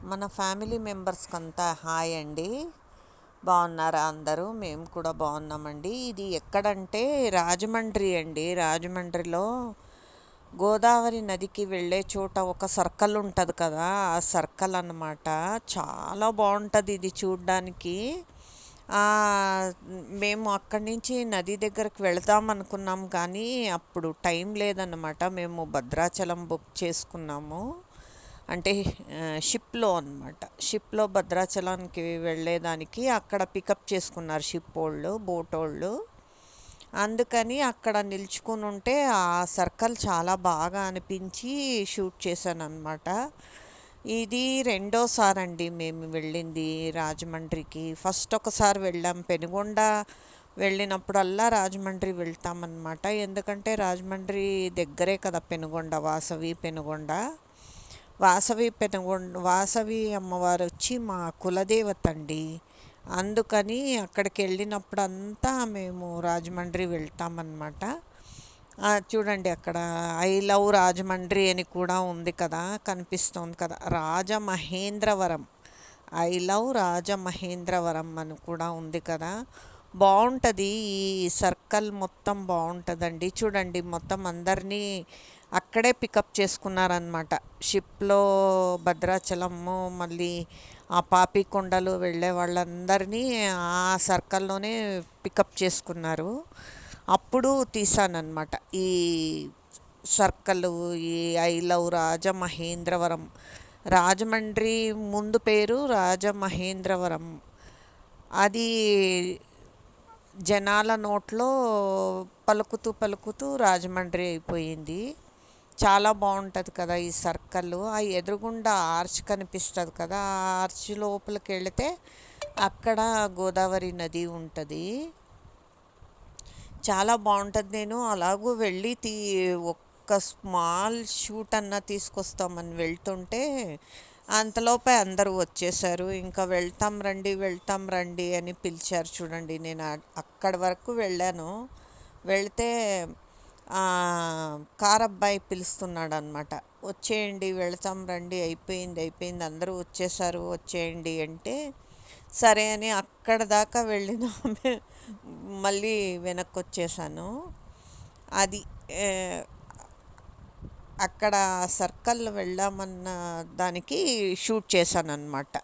మన family మెంబర్స్కంతా hi అండి. బాగున్నారా అందరూ? మేము కూడా బాగున్నామండి. ఇది ఎక్కడంటే రాజమండ్రి అండి. రాజమండ్రిలో గోదావరి నదికి వెళ్ళే చోట ఒక సర్కిల్ ఉంటుంది కదా, ఆ సర్కిల్ అన్నమాట. చాలా బాగుంటుంది ఇది చూడ్డానికి. ఆ, మేము అక్కడి నుంచి నది దగ్గరికి వెళదాం అనుకున్నాం, కానీ అప్పుడు టైం లేదన్నమాట. మేము భద్రాచలం బుక్ చేసుకున్నాము. అంటే షిప్లో అనమాట. షిప్లో భద్రాచలానికి వెళ్ళేదానికి అక్కడ పికప్ చేసుకున్నారు షిప్ వాళ్ళు, బోట్ వాళ్ళు. అందుకని అక్కడ నిల్చుకుని ఉంటే ఆ సర్కిల్ చాలా బాగా అనిపించి షూట్ చేశాను అనమాట. ఇది రెండోసారి అండి మేము వెళ్ళింది రాజమండ్రికి. ఫస్ట్ ఒకసారి వెళ్ళాం పెనుగొండ. వెళ్ళినప్పుడల్లా రాజమండ్రి వెళ్తామన్నమాట. ఎందుకంటే రాజమండ్రి దగ్గరే కదా పెనుగొండ, వాసవి పెనుగొండ. వాసవి అమ్మవారు వచ్చి మా కులదేవత అండి. అందుకని అక్కడికి వెళ్ళినప్పుడంతా మేము రాజమండ్రి వెళ్తామన్నమాట. చూడండి, అక్కడ ఐ లవ్ రాజమండ్రి అని కూడా ఉంది కదా, కనిపిస్తుంది కదా, రాజమహేంద్రవరం. ఐ లవ్ రాజమహేంద్రవరం అని కూడా ఉంది కదా. బాగుంటుంది ఈ సర్కిల్ మొత్తం, బాగుంటుందండి. చూడండి, మొత్తం అందరినీ అక్కడే పికప్ చేసుకున్నారనమాట. షిప్లో భద్రాచలము, మళ్ళీ ఆ పాపికొండలు వెళ్ళే వాళ్ళందరినీ ఆ సర్కిల్లోనే పికప్ చేసుకున్నారు. అప్పుడు తీసానమాట ఈ సర్కిల్, ఈ ఐ లవ్ రాజమహేంద్రవరం. రాజమండ్రి ముందు పేరు రాజమహేంద్రవరం. అది జనాల నోట్లో పలుకుతూ పలుకుతూ రాజమండ్రి అయిపోయింది. చాలా బాగుంటుంది కదా ఈ సర్కిల్. ఆ ఎదురుగుండా ఆర్చ్ కనిపిస్తుంది కదా, ఆ ఆర్చ్ లోపలికి వెళితే అక్కడ గోదావరి నది ఉంటుంది. చాలా బాగుంటుంది. నేను అలాగూ వెళ్ళి ఒక్క స్మాల్ షూట్ అన్నా తీసుకొస్తామని వెళ్తుంటే అంతలోపే అందరూ వచ్చేసారు. ఇంకా వెళ్తాం రండి, వెళ్తాం రండి అని పిలిచారు. చూడండి, నేను అక్కడి వరకు వెళ్ళాను. వెళ్తే కార్ అబ్బాయి పిలుస్తున్నాడు అనమాట. వచ్చేయండి, వెళ్తాం రండి, అయిపోయింది అయిపోయింది, అందరూ వచ్చేసారు, వచ్చేయండి అంటే సరే అని అక్కడ దాకా వెళ్ళిన మళ్ళీ వెనక్కి వచ్చేసాను. అది అక్కడ సర్కిల్ వెళ్ళామన్న దానికి షూట్ చేశాను అనమాట.